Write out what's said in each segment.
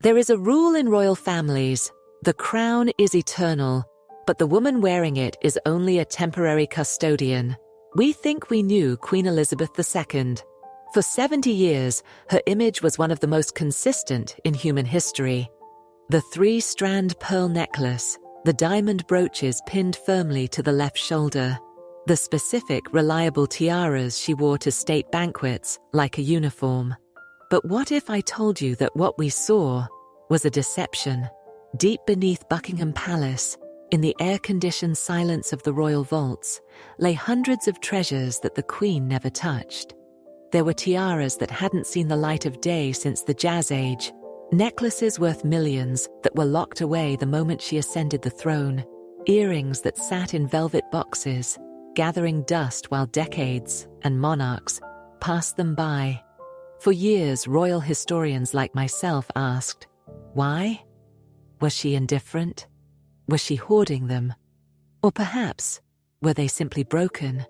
There is a rule in royal families: the crown is eternal, but the woman wearing it is only a temporary custodian. We think we knew Queen Elizabeth II. For 70 years, her image was one of the most consistent in human history. The three-strand pearl necklace, the diamond brooches pinned firmly to the left shoulder, the specific, reliable tiaras she wore to state banquets like a uniform. But what if I told you that what we saw was a deception? Deep beneath Buckingham Palace, in the air-conditioned silence of the royal vaults, lay hundreds of treasures that the Queen never touched. There were tiaras that hadn't seen the light of day since the Jazz Age, necklaces worth millions that were locked away the moment she ascended the throne, earrings that sat in velvet boxes, gathering dust while decades and monarchs passed them by. For years, royal historians like myself asked, why? Was she indifferent? Was she hoarding them? Or perhaps, were they simply broken?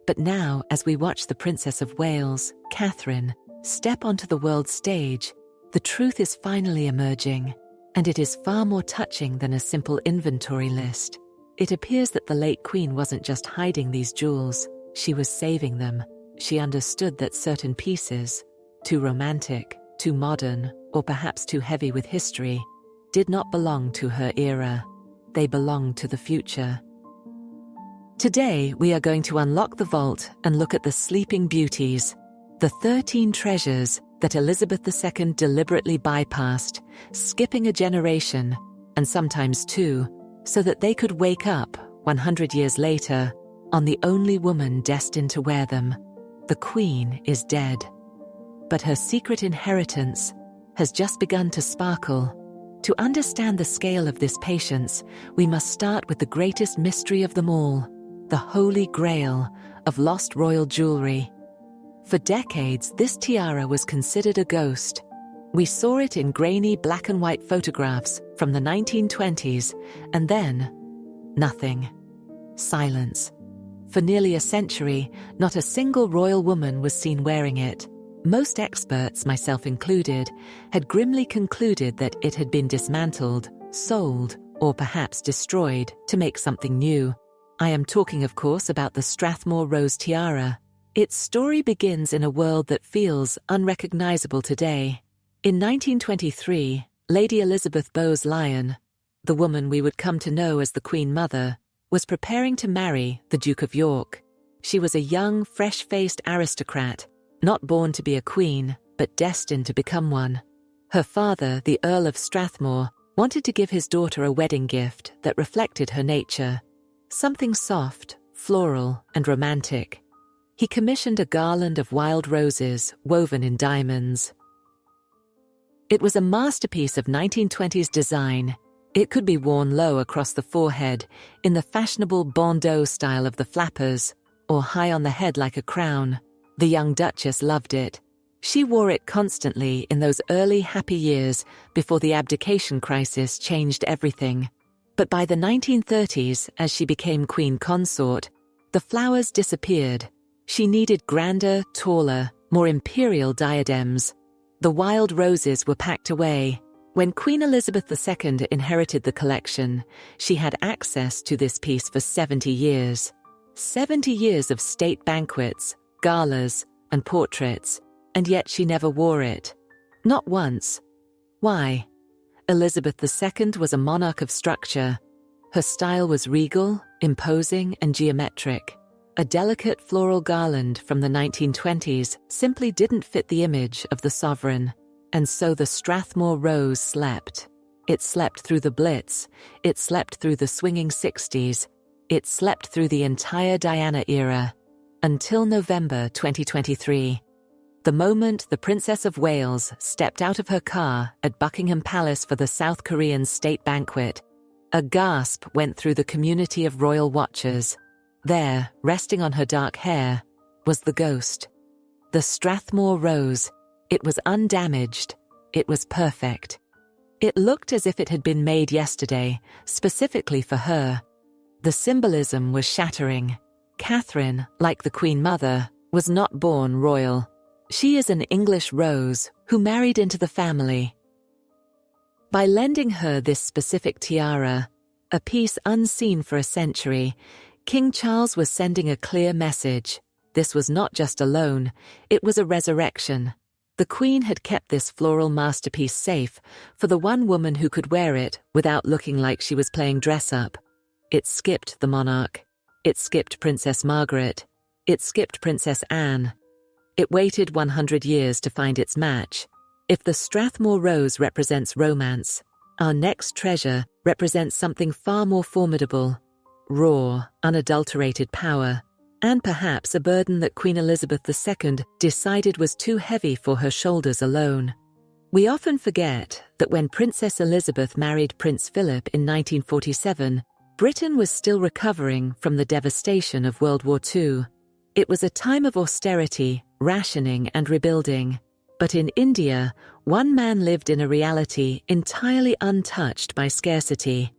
But now, as we watch the Princess of Wales, Catherine, step onto the world stage, the truth is finally emerging, and it is far more touching than a simple inventory list. It appears that the late Queen wasn't just hiding these jewels, she was saving them. She understood that certain pieces, too romantic, too modern, or perhaps too heavy with history, did not belong to her era. They belonged to the future. Today, we are going to unlock the vault and look at the sleeping beauties, the 13 treasures that Elizabeth II deliberately bypassed, skipping a generation, and sometimes two, so that they could wake up 100 years later on the only woman destined to wear them. The Queen is dead, but her secret inheritance has just begun to sparkle. To understand the scale of this patience, we must start with the greatest mystery of them all, the Holy Grail of lost royal jewelry. For decades, this tiara was considered a ghost. We saw it in grainy black and white photographs from the 1920s, and then, nothing. Silence. For nearly a century, not a single royal woman was seen wearing it. Most experts, myself included, had grimly concluded that it had been dismantled, sold, or perhaps destroyed to make something new. I am talking, of course, about the Strathmore rose tiara. Its story begins in a world that feels unrecognizable today. In 1923, Lady Elizabeth Bowes-Lyon, the woman we would come to know as the Queen Mother, was preparing to marry the Duke of York. She was a young, fresh-faced aristocrat, not born to be a queen, but destined to become one. Her father, the Earl of Strathmore, wanted to give his daughter a wedding gift that reflected her nature. Something soft, floral, and romantic. He commissioned a garland of wild roses woven in diamonds. It was a masterpiece of 1920s design. It could be worn low across the forehead, in the fashionable bandeau style of the flappers, or high on the head like a crown. The young Duchess loved it. She wore it constantly in those early happy years before the abdication crisis changed everything. But by the 1930s, as she became Queen Consort, the flowers disappeared. She needed grander, taller, more imperial diadems. The wild roses were packed away. When Queen Elizabeth II inherited the collection, she had access to this piece for 70 years. 70 years of state banquets, galas, and portraits, and yet she never wore it. Not once. Why? Elizabeth II was a monarch of structure. Her style was regal, imposing, and geometric. A delicate floral garland from the 1920s simply didn't fit the image of the sovereign, and so the Strathmore rose slept. It slept through the Blitz, it slept through the swinging 60s, it slept through the entire Diana era, until November 2023. The moment the Princess of Wales stepped out of her car at Buckingham Palace for the South Korean state banquet, a gasp went through the community of royal watchers. There, resting on her dark hair, was the ghost. The Strathmore rose. It was undamaged. It was perfect. It looked as if it had been made yesterday, specifically for her. The symbolism was shattering. Catherine, like the Queen Mother, was not born royal. She is an English rose who married into the family. By lending her this specific tiara, a piece unseen for a century, King Charles was sending a clear message. This was not just a loan, it was a resurrection. The Queen had kept this floral masterpiece safe for the one woman who could wear it without looking like she was playing dress-up. It skipped the monarch. It skipped Princess Margaret. It skipped Princess Anne. It waited 100 years to find its match. If the Strathmore rose represents romance, our next treasure represents something far more formidable: raw, unadulterated power, and perhaps a burden that Queen Elizabeth II decided was too heavy for her shoulders alone. We often forget that when Princess Elizabeth married Prince Philip in 1947, Britain was still recovering from the devastation of World War II. It was a time of austerity, rationing, and rebuilding. But in India, one man lived in a reality entirely untouched by scarcity.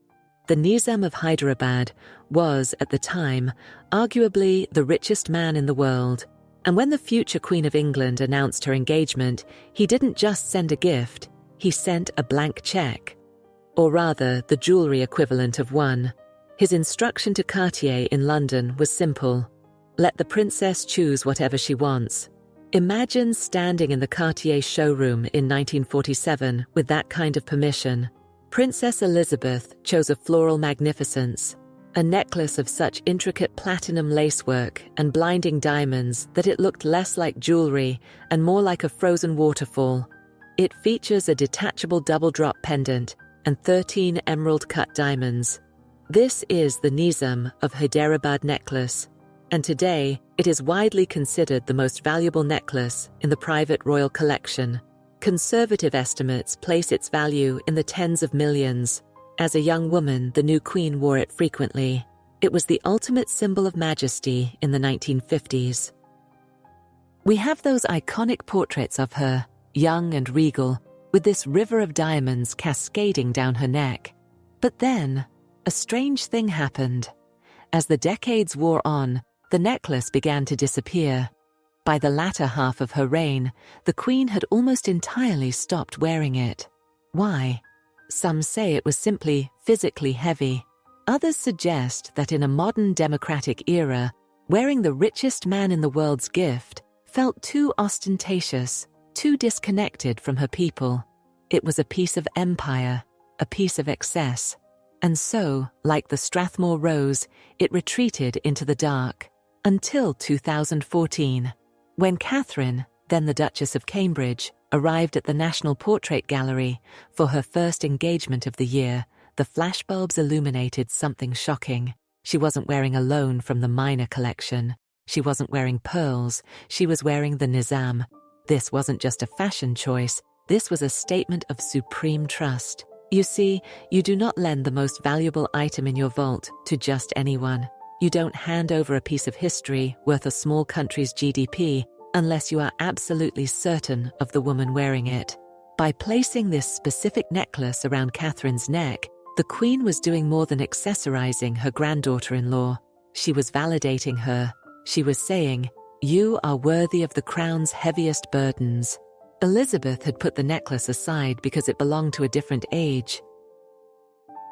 The Nizam of Hyderabad was, at the time, arguably the richest man in the world. And when the future Queen of England announced her engagement, he didn't just send a gift, he sent a blank check. Or rather, the jewelry equivalent of one. His instruction to Cartier in London was simple: let the princess choose whatever she wants. Imagine standing in the Cartier showroom in 1947 with that kind of permission. Princess Elizabeth chose a floral magnificence, a necklace of such intricate platinum lacework and blinding diamonds that it looked less like jewelry and more like a frozen waterfall. It features a detachable double-drop pendant and 13 emerald-cut diamonds. This is the Nizam of Hyderabad necklace, and today it is widely considered the most valuable necklace in the private royal collection. Conservative estimates place its value in the tens of millions. As a young woman, the new queen wore it frequently. It was the ultimate symbol of majesty in the 1950s. We have those iconic portraits of her, young and regal, with this river of diamonds cascading down her neck. But then, a strange thing happened. As the decades wore on, the necklace began to disappear. By the latter half of her reign, the Queen had almost entirely stopped wearing it. Why? Some say it was simply physically heavy. Others suggest that in a modern democratic era, wearing the richest man in the world's gift felt too ostentatious, too disconnected from her people. It was a piece of empire, a piece of excess. And so, like the Strathmore rose, it retreated into the dark. Until 2014. When Catherine, then the Duchess of Cambridge, arrived at the National Portrait Gallery for her first engagement of the year, the flashbulbs illuminated something shocking. She wasn't wearing a loan from the minor collection. She wasn't wearing pearls. She was wearing the Nizam. This wasn't just a fashion choice. This was a statement of supreme trust. You see, you do not lend the most valuable item in your vault to just anyone. You don't hand over a piece of history worth a small country's GDP unless you are absolutely certain of the woman wearing it. By placing this specific necklace around Catherine's neck, the Queen was doing more than accessorizing her granddaughter-in-law. She was validating her. She was saying, "You are worthy of the crown's heaviest burdens." Elizabeth had put the necklace aside because it belonged to a different age.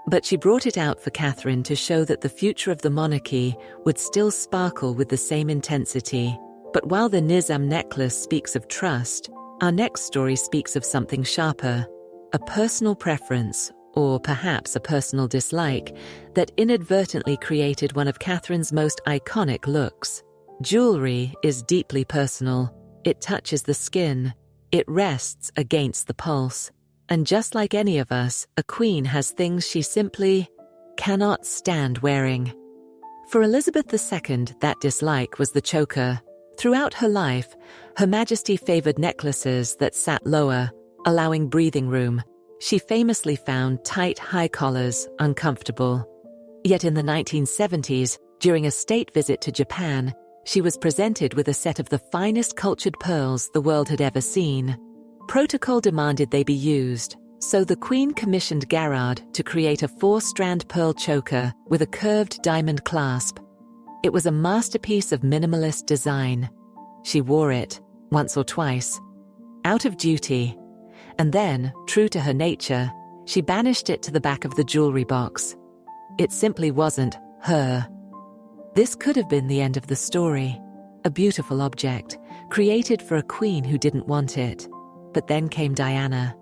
But she brought it out for Catherine to show that the future of the monarchy would still sparkle with the same intensity. But while the Nizam necklace speaks of trust, our next story speaks of something sharper, a personal preference, or perhaps a personal dislike, that inadvertently created one of Catherine's most iconic looks. Jewelry is deeply personal. It touches the skin. It rests against the pulse. And just like any of us, a queen has things she simply cannot stand wearing. For Elizabeth II, that dislike was the choker. Throughout her life, Her Majesty favored necklaces that sat lower, allowing breathing room. She famously found tight high collars uncomfortable. Yet in the 1970s, during a state visit to Japan, she was presented with a set of the finest cultured pearls the world had ever seen. Protocol demanded they be used, so the Queen commissioned Garrard to create a 4-strand pearl choker with a curved diamond clasp. It was a masterpiece of minimalist design. She wore it, once or twice, out of duty. And then, true to her nature, She banished it to the back of the jewelry box. It simply wasn't her. This could have been the end of the story. A beautiful object, created for a queen who didn't want it. But then came Diana.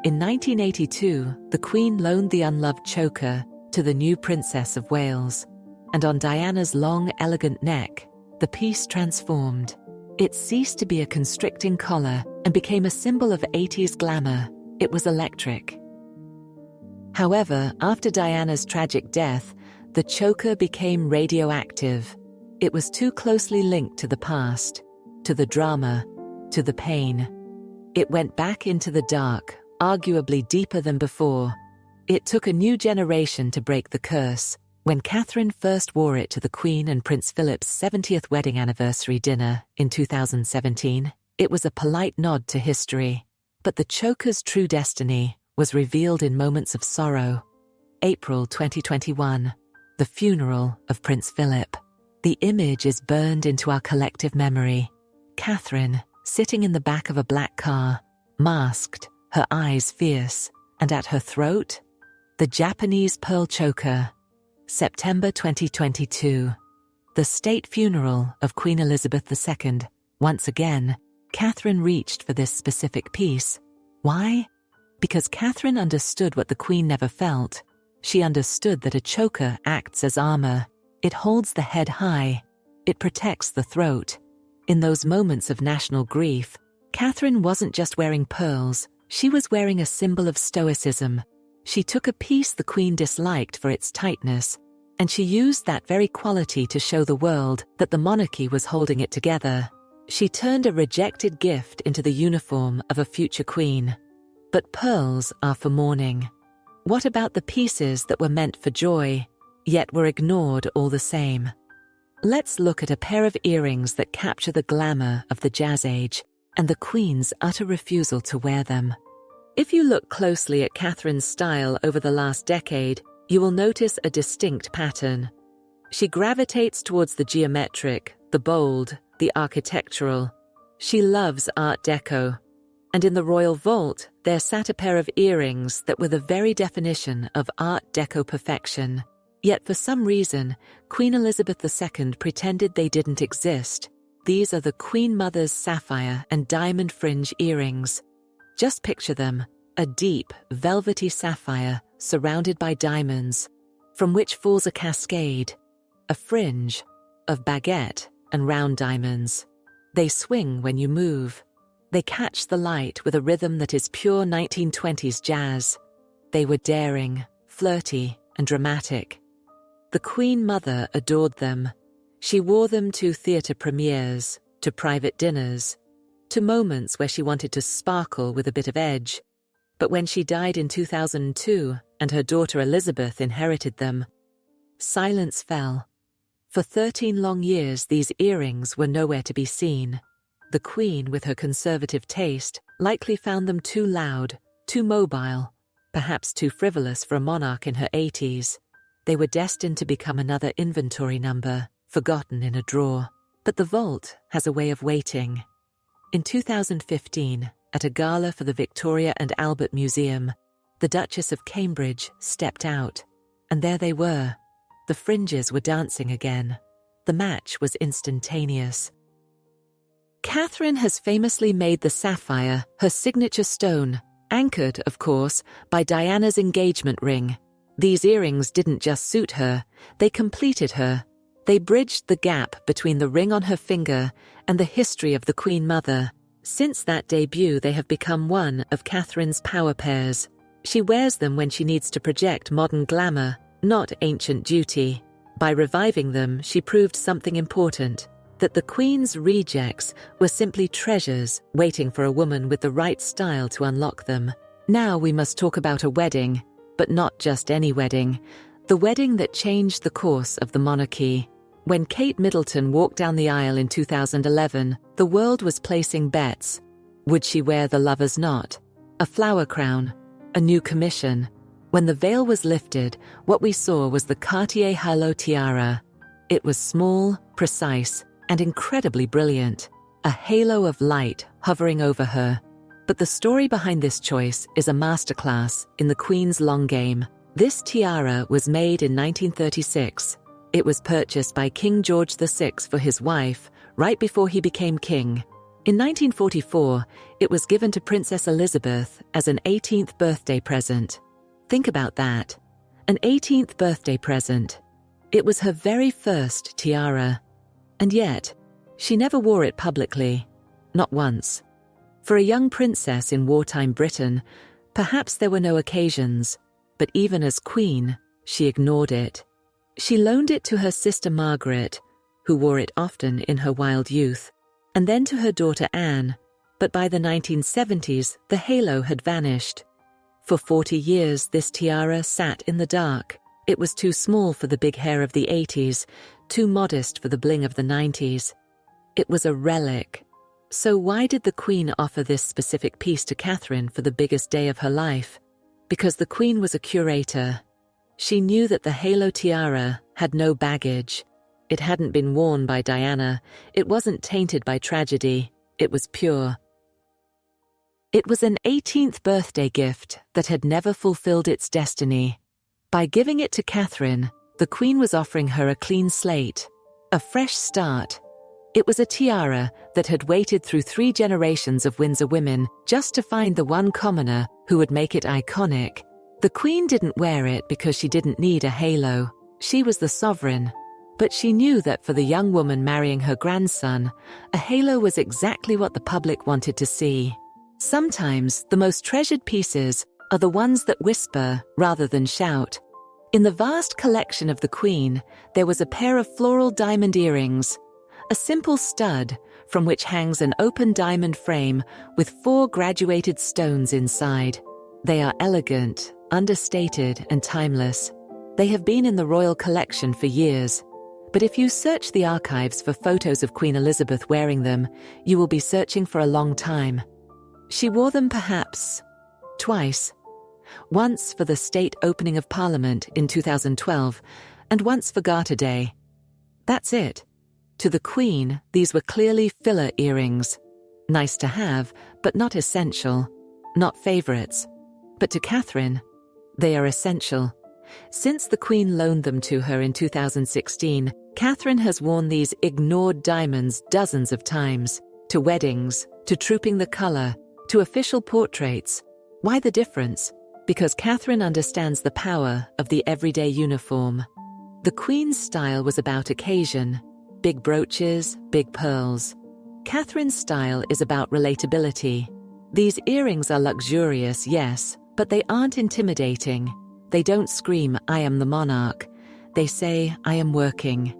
In 1982, the Queen loaned the unloved choker to the new Princess of Wales. And on Diana's long, elegant neck, the piece transformed. It ceased to be a constricting collar and became a symbol of 80s glamour. It was electric. However, after Diana's tragic death, the choker became radioactive. It was too closely linked to the past, to the drama, to the pain. It went back into the dark, arguably deeper than before. It took a new generation to break the curse. When Catherine first wore it to the Queen and Prince Philip's 70th wedding anniversary dinner in 2017, it was a polite nod to history. But the choker's true destiny was revealed in moments of sorrow. April 2021, the funeral of Prince Philip. The image is burned into our collective memory. Catherine, sitting in the back of a black car, masked, her eyes fierce, and at her throat, the Japanese pearl choker. September 2022. The state funeral of Queen Elizabeth II. Once again, Catherine reached for this specific piece. Why? Because Catherine understood what the Queen never felt. She understood that a choker acts as armor. It holds the head high. It protects the throat. In those moments of national grief, Catherine wasn't just wearing pearls, she was wearing a symbol of stoicism. She took a piece the Queen disliked for its tightness, and she used that very quality to show the world that the monarchy was holding it together. She turned a rejected gift into the uniform of a future queen. But pearls are for mourning. What about the pieces that were meant for joy, yet were ignored all the same? Let's look at a pair of earrings that capture the glamour of the Jazz Age and the Queen's utter refusal to wear them. If you look closely at Catherine's style over the last decade, you will notice a distinct pattern. She gravitates towards the geometric, the bold, the architectural. She loves Art Deco. And in the royal vault, there sat a pair of earrings that were the very definition of Art Deco perfection. Yet for some reason, Queen Elizabeth II pretended they didn't exist. These are the Queen Mother's sapphire and diamond fringe earrings. Just picture them, a deep, velvety sapphire surrounded by diamonds, from which falls a cascade, a fringe of baguette and round diamonds. They swing when you move. They catch the light with a rhythm that is pure 1920s jazz. They were daring, flirty, and dramatic. The Queen Mother adored them. She wore them to theatre premieres, to private dinners, to moments where she wanted to sparkle with a bit of edge. But when she died in 2002 and her daughter Elizabeth inherited them, silence fell. For 13 long years, these earrings were nowhere to be seen. The Queen, with her conservative taste, likely found them too loud, too mobile, perhaps too frivolous for a monarch in her 80s. They were destined to become another inventory number, forgotten in a drawer. But the vault has a way of waiting. In 2015, at a gala for the Victoria and Albert Museum, the Duchess of Cambridge stepped out, and there they were. The fringes were dancing again. The match was instantaneous. Catherine has famously made the sapphire her signature stone, anchored, of course, by Diana's engagement ring. These earrings didn't just suit her, they completed her. They bridged the gap between the ring on her finger and the history of the Queen Mother. Since that debut, they have become one of Catherine's power pairs. She wears them when she needs to project modern glamour, not ancient duty. By reviving them, she proved something important, that the Queen's rejects were simply treasures waiting for a woman with the right style to unlock them. Now we must talk about a wedding, but not just any wedding. The wedding that changed the course of the monarchy. When Kate Middleton walked down the aisle in 2011, the world was placing bets. Would she wear the lover's knot? A flower crown? A new commission? When the veil was lifted, what we saw was the Cartier halo tiara. It was small, precise, and incredibly brilliant. A halo of light hovering over her. But the story behind this choice is a masterclass in the Queen's long game. This tiara was made in 1936. It was purchased by King George VI for his wife right before he became king. In 1944, it was given to Princess Elizabeth as an 18th birthday present. Think about that. An 18th birthday present. It was her very first tiara. And yet, she never wore it publicly. Not once. For a young princess in wartime Britain, perhaps there were no occasions, but even as queen, she ignored it. She loaned it to her sister Margaret, who wore it often in her wild youth, and then to her daughter Anne, but by the 1970s, the halo had vanished. For 40 years, this tiara sat in the dark. It was too small for the big hair of the 80s, too modest for the bling of the 90s. It was a relic. So why did the Queen offer this specific piece to Catherine for the biggest day of her life? Because the Queen was a curator. She knew that the halo tiara had no baggage. It hadn't been worn by Diana. It wasn't tainted by tragedy. It was pure. It was an 18th birthday gift that had never fulfilled its destiny. By giving it to Catherine, the Queen was offering her a clean slate, a fresh start. It was a tiara that had waited through 3 generations of Windsor women just to find the one commoner who would make it iconic. The Queen didn't wear it because she didn't need a halo. She was the sovereign. But she knew that for the young woman marrying her grandson, a halo was exactly what the public wanted to see. Sometimes the most treasured pieces are the ones that whisper rather than shout. In the vast collection of the Queen, there was a pair of floral diamond earrings, a simple stud from which hangs an open diamond frame with 4 graduated stones inside. They are elegant, understated, and timeless. They have been in the royal collection for years. But if you search the archives for photos of Queen Elizabeth wearing them, you will be searching for a long time. She wore them perhaps twice. Once for the state opening of Parliament in 2012, and once for Garter Day. That's it. To the Queen, these were clearly filler earrings. Nice to have, but not essential. Not favourites. But to Catherine, they are essential. Since the Queen loaned them to her in 2016, Catherine has worn these ignored diamonds dozens of times. To weddings, to Trooping the Colour, to official portraits. Why the difference? Because Catherine understands the power of the everyday uniform. The Queen's style was about occasion. Big brooches, big pearls. Catherine's style is about relatability. These earrings are luxurious, yes, but they aren't intimidating. They don't scream, "I am the monarch." They say, "I am working."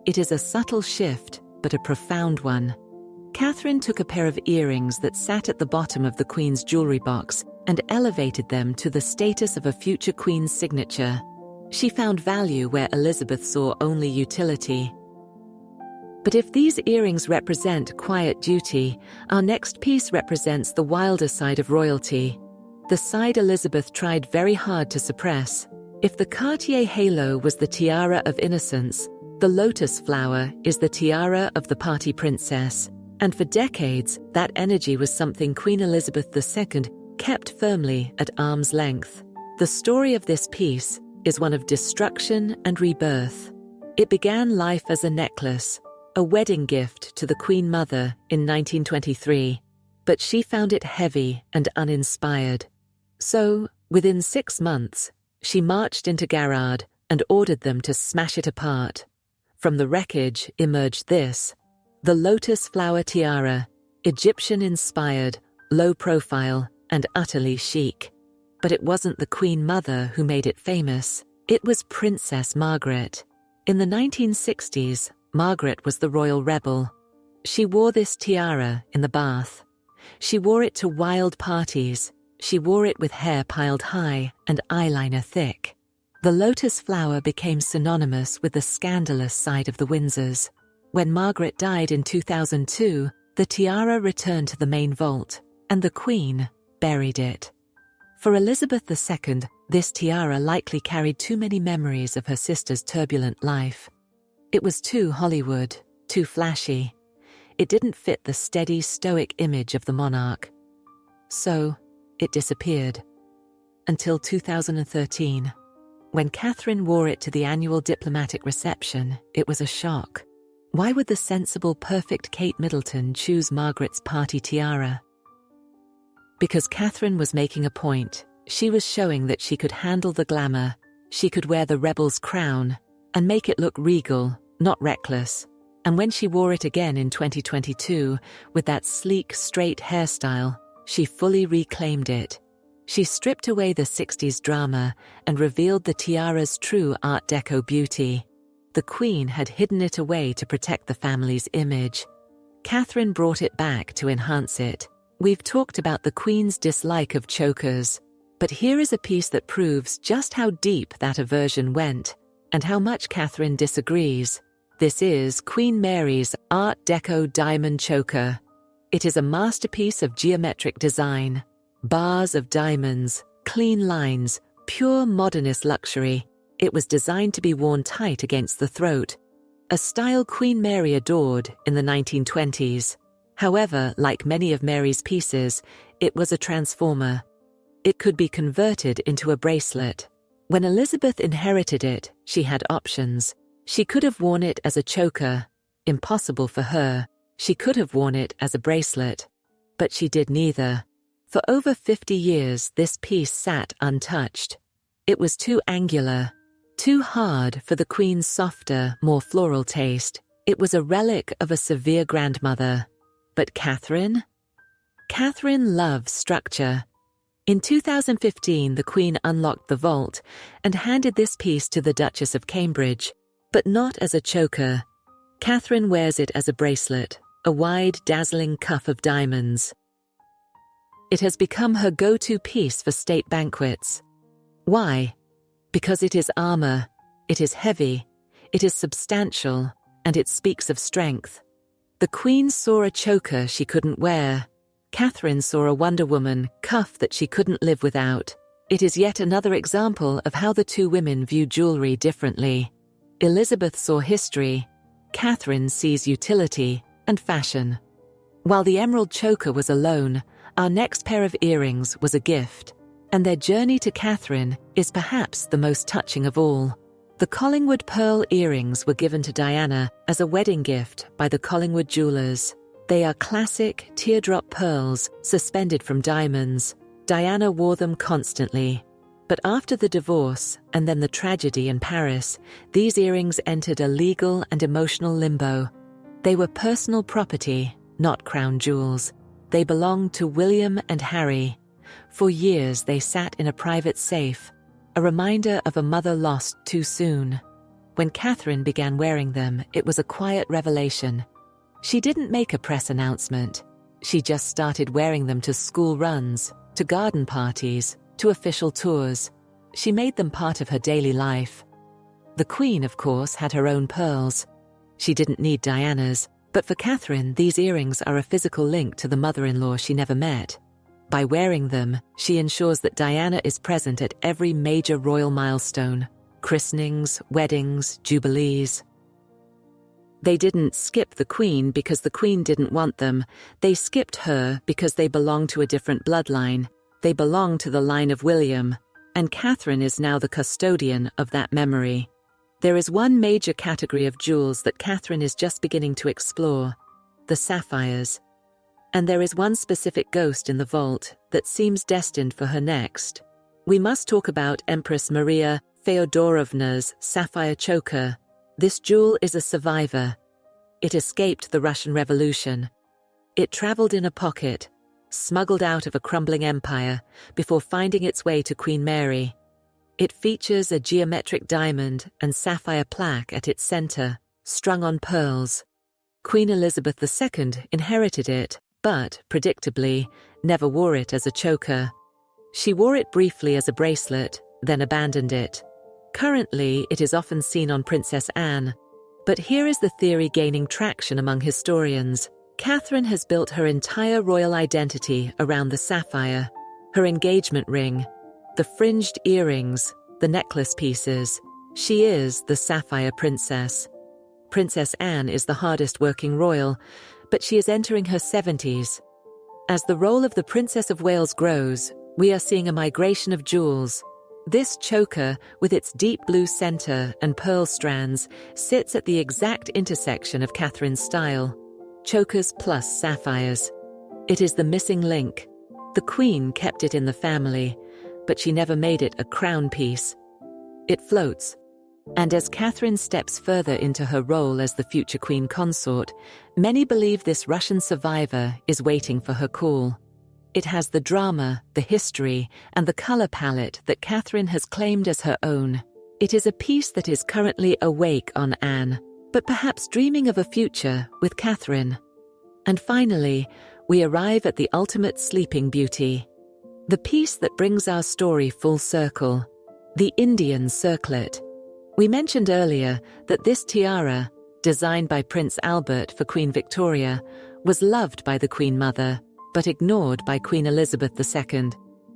It is a subtle shift, but a profound one. Catherine took a pair of earrings that sat at the bottom of the Queen's jewelry box and elevated them to the status of a future Queen's signature. She found value where Elizabeth saw only utility. But if these earrings represent quiet duty, our next piece represents the wilder side of royalty. The side Elizabeth tried very hard to suppress. If the Cartier halo was the tiara of innocence, the lotus flower is the tiara of the party princess. And for decades, that energy was something Queen Elizabeth II kept firmly at arm's length. The story of this piece is one of destruction and rebirth. It began life as a necklace, a wedding gift to the Queen Mother in 1923, but she found it heavy and uninspired. So, within 6 months, she marched into Garrard and ordered them to smash it apart. From the wreckage emerged this, the lotus flower tiara, Egyptian-inspired, low-profile, and utterly chic. But it wasn't the Queen Mother who made it famous. It was Princess Margaret. In the 1960s, Margaret was the royal rebel. She wore this tiara in the bath. She wore it to wild parties. She wore it with hair piled high and eyeliner thick. The lotus flower became synonymous with the scandalous side of the Windsors. When Margaret died in 2002, the tiara returned to the main vault, and the Queen buried it. For Elizabeth II, this tiara likely carried too many memories of her sister's turbulent life. It was too Hollywood, too flashy. It didn't fit the steady, stoic image of the monarch. So, it disappeared. Until 2013. When Catherine wore it to the annual diplomatic reception, it was a shock. Why would the sensible, perfect Kate Middleton choose Margaret's party tiara? Because Catherine was making a point. She was showing that she could handle the glamour, she could wear the rebel's crown, and make it look regal, not reckless. And when she wore it again in 2022, with that sleek, straight hairstyle, she fully reclaimed it. She stripped away the 60s drama and revealed the tiara's true Art Deco beauty. The Queen had hidden it away to protect the family's image. Catherine brought it back to enhance it. We've talked about the Queen's dislike of chokers, but here is a piece that proves just how deep that aversion went, and how much Catherine disagrees. This is Queen Mary's Art Deco diamond choker. It is a masterpiece of geometric design. Bars of diamonds, clean lines, pure modernist luxury. It was designed to be worn tight against the throat, a style Queen Mary adored in the 1920s. However, like many of Mary's pieces, it was a transformer. It could be converted into a bracelet. When Elizabeth inherited it, she had options. She could have worn it as a choker. Impossible for her. She could have worn it as a bracelet. But she did neither. For over 50 years, this piece sat untouched. It was too angular, too hard for the Queen's softer, more floral taste. It was a relic of a severe grandmother. But Catherine? Catherine loves structure. In 2015, the Queen unlocked the vault and handed this piece to the Duchess of Cambridge, but not as a choker. Catherine wears it as a bracelet, a wide, dazzling cuff of diamonds. It has become her go-to piece for state banquets. Why? Because it is armor, it is heavy, it is substantial, and it speaks of strength. The Queen saw a choker she couldn't wear. Catherine saw a Wonder Woman cuff that she couldn't live without. It is yet another example of how the two women view jewelry differently. Elizabeth saw history. Catherine sees utility and fashion. While the emerald choker was a loan, our next pair of earrings was a gift, and their journey to Catherine is perhaps the most touching of all. The Collingwood pearl earrings were given to Diana as a wedding gift by the Collingwood jewelers. They are classic teardrop pearls suspended from diamonds. Diana wore them constantly. But after the divorce and then the tragedy in Paris, these earrings entered a legal and emotional limbo. They were personal property, not crown jewels. They belonged to William and Harry. For years they sat in a private safe, a reminder of a mother lost too soon. When Catherine began wearing them, it was a quiet revelation. She didn't make a press announcement. She just started wearing them to school runs, to garden parties, to official tours. She made them part of her daily life. The Queen, of course, had her own pearls. She didn't need Diana's, but for Catherine, these earrings are a physical link to the mother-in-law she never met. By wearing them, she ensures that Diana is present at every major royal milestone: christenings, weddings, jubilees. They didn't skip the Queen because the Queen didn't want them. They skipped her because they belong to a different bloodline. They belong to the line of William, and Catherine is now the custodian of that memory. There is one major category of jewels that Catherine is just beginning to explore: the sapphires. And there is one specific ghost in the vault that seems destined for her next. We must talk about Empress Maria Feodorovna's sapphire choker. This jewel is a survivor. It escaped the Russian Revolution. It traveled in a pocket, smuggled out of a crumbling empire, before finding its way to Queen Mary. It features a geometric diamond and sapphire plaque at its center, strung on pearls. Queen Elizabeth II inherited it, but, predictably, never wore it as a choker. She wore it briefly as a bracelet, then abandoned it. Currently, it is often seen on Princess Anne. But here is the theory gaining traction among historians. Catherine has built her entire royal identity around the sapphire. Her engagement ring, the fringed earrings, the necklace pieces. She is the sapphire princess. Princess Anne is the hardest working royal, but she is entering her 70s. As the role of the Princess of Wales grows, we are seeing a migration of jewels. This choker, with its deep blue center and pearl strands, sits at the exact intersection of Catherine's style. Chokers plus sapphires. It is the missing link. The Queen kept it in the family, but she never made it a crown piece. It floats. And as Catherine steps further into her role as the future Queen consort, many believe this Russian survivor is waiting for her call. It has the drama, the history, and the color palette that Catherine has claimed as her own. It is a piece that is currently awake on Anne, but perhaps dreaming of a future with Catherine. And finally, we arrive at the ultimate sleeping beauty. The piece that brings our story full circle. The Indian circlet. We mentioned earlier that this tiara, designed by Prince Albert for Queen Victoria, was loved by the Queen Mother, but ignored by Queen Elizabeth II.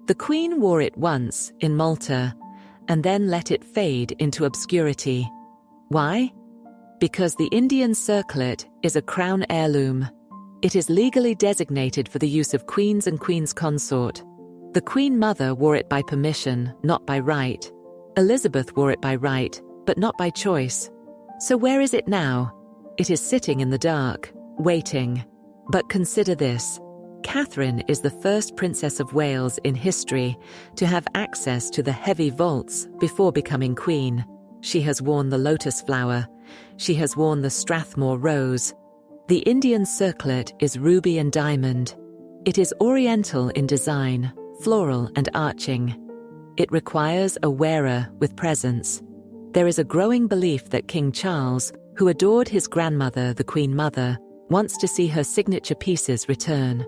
The Queen wore it once in Malta, and then let it fade into obscurity. Why? Because the Indian circlet is a crown heirloom. It is legally designated for the use of queens and queens consort. The Queen Mother wore it by permission, not by right. Elizabeth wore it by right, but not by choice. So where is it now? It is sitting in the dark, waiting. But consider this. Catherine is the first Princess of Wales in history to have access to the heavy vaults before becoming Queen. She has worn the lotus flower. She has worn the Strathmore rose. The Indian circlet is ruby and diamond. It is oriental in design, floral and arching. It requires a wearer with presence. There is a growing belief that King Charles, who adored his grandmother, the Queen Mother, wants to see her signature pieces return.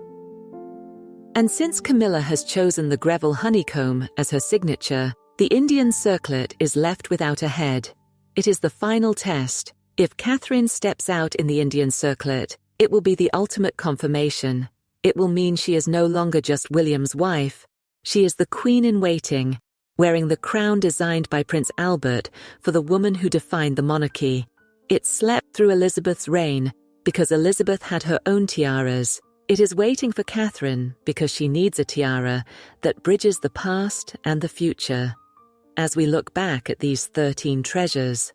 And since Camilla has chosen the Greville honeycomb as her signature, the Indian circlet is left without a head. It is the final test. If Catherine steps out in the Indian circlet, it will be the ultimate confirmation. It will mean she is no longer just William's wife. She is the Queen in waiting, wearing the crown designed by Prince Albert for the woman who defined the monarchy. It slept through Elizabeth's reign because Elizabeth had her own tiaras. It is waiting for Catherine because she needs a tiara that bridges the past and the future. As we look back at these 13 treasures,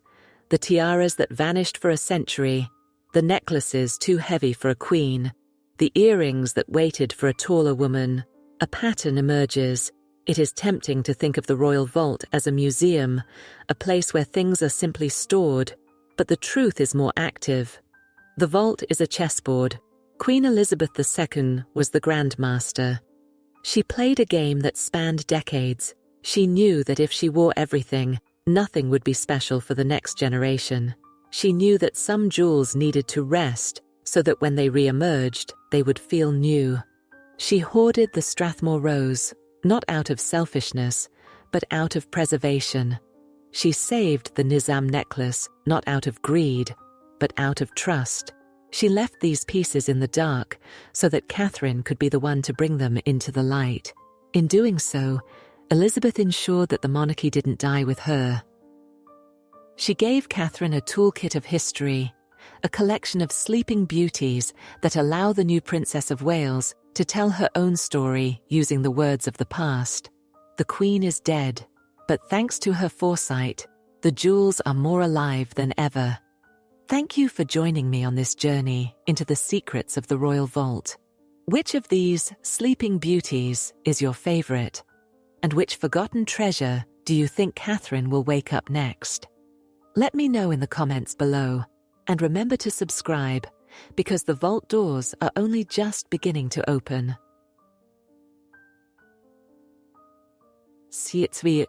the tiaras that vanished for a century, the necklaces too heavy for a queen, the earrings that waited for a taller woman, a pattern emerges. It is tempting to think of the royal vault as a museum, a place where things are simply stored, but the truth is more active. The vault is a chessboard. Queen Elizabeth II was the grandmaster. She played a game that spanned decades. She knew that if she wore everything, nothing would be special for the next generation. She knew that some jewels needed to rest so that when they re-emerged, they would feel new. She hoarded the Strathmore rose, not out of selfishness, but out of preservation. She saved the Nizam necklace, not out of greed, but out of trust. She left these pieces in the dark so that Catherine could be the one to bring them into the light. In doing so, Elizabeth ensured that the monarchy didn't die with her. She gave Catherine a toolkit of history, a collection of sleeping beauties that allow the new Princess of Wales to tell her own story using the words of the past. The Queen is dead, but thanks to her foresight, the jewels are more alive than ever. Thank you for joining me on this journey into the secrets of the Royal Vault. Which of these sleeping beauties is your favorite? And which forgotten treasure do you think Catherine will wake up next? Let me know in the comments below. And remember to subscribe, because the vault doors are only just beginning to open. See you.